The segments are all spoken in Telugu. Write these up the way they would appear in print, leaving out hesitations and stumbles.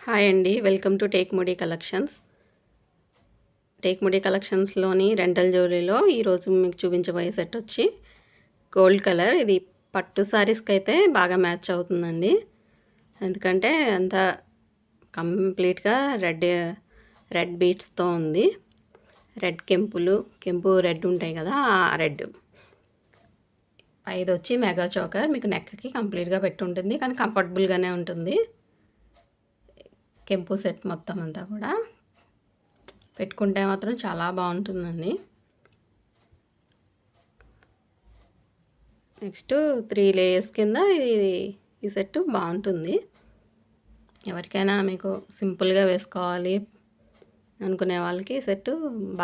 హాయ్ అండి, వెల్కమ్ టు టేక్ ముడి కలెక్షన్స్. టేక్ ముడి కలెక్షన్స్లోని రెంటల్ జ్యువెలరీలో ఈరోజు మీకు చూపించబోయే సెట్ వచ్చి గోల్డ్ కలర్. ఇది పట్టు శారీస్కి అయితే బాగా మ్యాచ్ అవుతుందండి. ఎందుకంటే అంత కంప్లీట్గా రెడ్ బీట్స్తో ఉంది. రెడ్ కెంపు రెడ్ ఉంటాయి కదా, ఆ రెడ్. ఇది వచ్చి మెగా చోకర్, మీకు నెక్కి కంప్లీట్గా పెట్టి ఉంటుంది, కానీ కంఫర్టబుల్గానే ఉంటుంది. కెంపు సెట్ మొత్తం అంతా కూడా పెట్టుకుంటే మాత్రం చాలా బాగుంటుందండి. నెక్స్ట్ 3 లేయర్స్ కింద ఈ సెట్ బాగుంటుంది. ఎవరికైనా మీకు సింపుల్గా వేసుకోవాలి అనుకునే వాళ్ళకి ఈ సెట్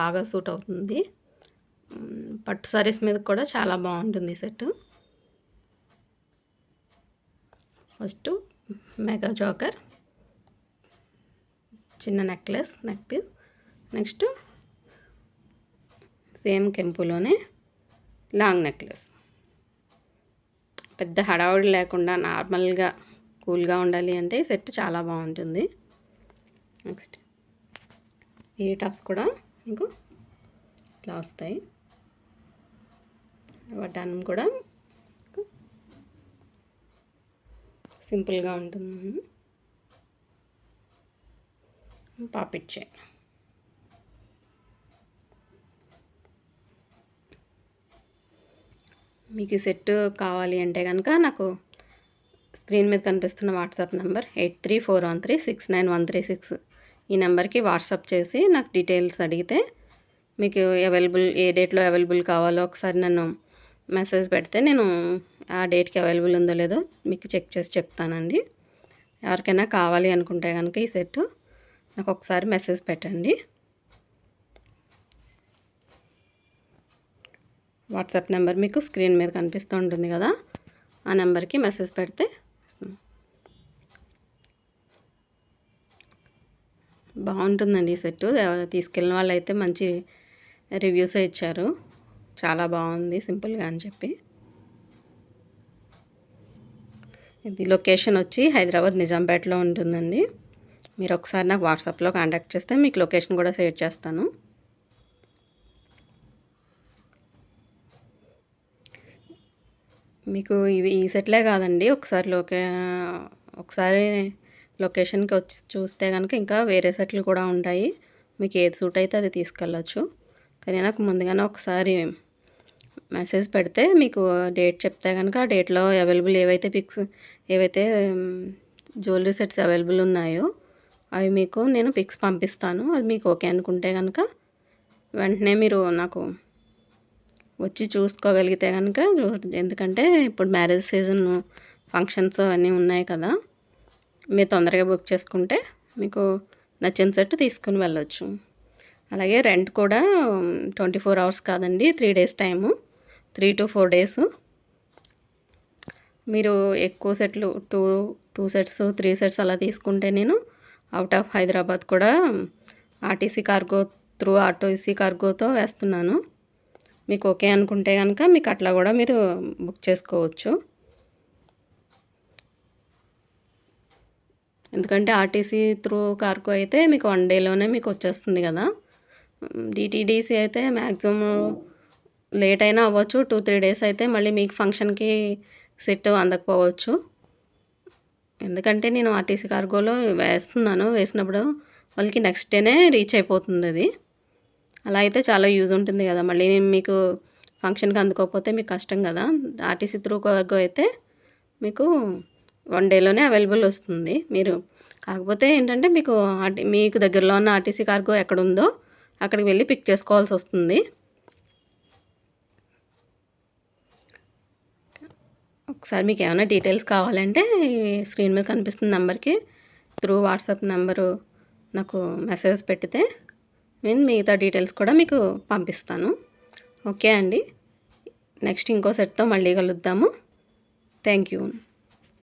బాగా సూట్ అవుతుంది. పట్టు సారీస్ మీద కూడా చాలా బాగుంటుంది ఈ సెట్. ఫస్ట్ మెగా చోకర్, చిన్న necklace, neck piece. Next same కెంపులోనే లాంగ్ నెక్లెస్. పెద్ద హడావుడి లేకుండా నార్మల్గా కూల్గా ఉండాలి అంటే సెట్ చాలా బాగుంటుంది. నెక్స్ట్ ఈ టాప్స్ కూడా మీకు ఇట్లా వస్తాయి. వడ్డానం కూడా సింపుల్గా ఉంటుంది. పాపిట్ చైన్. మీకు ఈ సెట్ కావాలి అంటే కనుక నాకు స్క్రీన్ మీద కనిపిస్తున్న వాట్సాప్ నెంబర్ 8341369136 ఈ నెంబర్కి వాట్సాప్ చేసి నాకు డీటెయిల్స్ అడిగితే మీకు ఏ డేట్లో అవైలబుల్ కావాలో ఒకసారి నన్ను మెసేజ్ పెడితే నేను ఆ డేట్కి అవైలబుల్ ఉందో లేదో మీకు చెక్ చేసి చెప్తానండి. ఎవరికైనా కావాలి అనుకుంటే కనుక ఈ సెట్ నాకు ఒకసారి మెసేజ్ పెట్టండి. వాట్సాప్ నెంబర్ మీకు స్క్రీన్ మీద కనిపిస్తూ ఉంటుంది కదా, ఆ నెంబర్కి మెసేజ్ పెడితే బాగుంటుందండి ఈ సెట్. తీసుకెళ్ళిన వాళ్ళు అయితే మంచి రివ్యూసే ఇచ్చారు, చాలా బాగుంది సింపుల్గా అని చెప్పి. ఇది లొకేషన్ వచ్చి హైదరాబాద్ నిజాంపేటలో ఉంటుందండి. మీరు ఒకసారి నాకు వాట్సాప్లో కాంటాక్ట్ చేస్తే మీకు లొకేషన్ కూడా షేర్ చేస్తాను. మీకు ఈ సెట్లే కాదండి, ఒకసారి లొకేషన్కి వచ్చి చూస్తే కనుక ఇంకా వేరే సెట్లు కూడా ఉంటాయి. మీకు ఏది సూట్ అయితే అది తీసుకెళ్ళచ్చు. కానీ నాకు ముందుగానే ఒకసారి మెసేజ్ పెడితే మీకు డేట్ చెప్తే కనుక ఆ డేట్లో అవైలబుల్ ఏవైతే జ్యువెలరీ సెట్స్ అవైలబుల్ ఉన్నాయో అవి మీకు నేను పిక్స్ పంపిస్తాను. అది మీకు ఓకే అనుకుంటే కనుక వెంటనే మీరు నాకు వచ్చి చూసుకోగలిగితే కనుక, ఎందుకంటే ఇప్పుడు మ్యారేజ్ సీజన్ ఫంక్షన్స్ అవన్నీ ఉన్నాయి కదా, మీరు తొందరగా బుక్ చేసుకుంటే మీకు నచ్చిన సెట్ తీసుకుని వెళ్ళొచ్చు. అలాగే రెంట్ కూడా 24 hours కాదండి, 3 days టైము, 3 to 4 days. మీరు ఎక్కువ సెట్లు 2 sets 3 sets అలా తీసుకుంటే నేను అవుట్ ఆఫ్ హైదరాబాద్ కూడా ఆర్టీసీ కార్గోతో వేస్తున్నాను. మీకు ఓకే అనుకుంటే కనుక మీకు అట్లా కూడా మీరు బుక్ చేసుకోవచ్చు. ఎందుకంటే ఆర్టీసీ త్రూ కార్గో అయితే మీకు 1 dayలోనే మీకు వచ్చేస్తుంది కదా. డిటీడీసీ అయితే మ్యాక్సిమం లేట్ అయినా అవ్వచ్చు, 2-3 days అయితే మళ్ళీ మీకు ఫంక్షన్కి సెట్ అందకపోవచ్చు. ఎందుకంటే నేను ఆర్టీసీ కార్గోలో వేసినప్పుడు వాళ్ళకి నెక్స్ట్ డేనే రీచ్ అయిపోతుంది అది. అలా అయితే చాలా యూజ్ ఉంటుంది కదా, మళ్ళీ మీకు ఫంక్షన్కి అందుకోకపోతే మీకు కష్టం కదా. ఆర్టీసీ త్రూ కార్గో అయితే మీకు 1 dayలోనే అవైలబుల్ వస్తుంది. మీరు కాకపోతే ఏంటంటే మీకు దగ్గరలో ఉన్న ఆర్టీసీ కార్గో ఎక్కడ ఉందో అక్కడికి వెళ్ళి పిక్ చేసుకోవాల్సి వస్తుంది. ఒకసారి మీకు ఏమైనా డీటెయిల్స్ కావాలంటే స్క్రీన్ మీద కనిపిస్తున్న నెంబర్కి త్రూ వాట్సాప్ నెంబరు నాకు మెసేజ్ పెడితే నేను మిగతా డీటెయిల్స్ కూడా మీకు పంపిస్తాను. ఓకే అండి, నెక్స్ట్ ఇంకో సెట్తో మళ్ళీ కలుద్దాము. Thank you.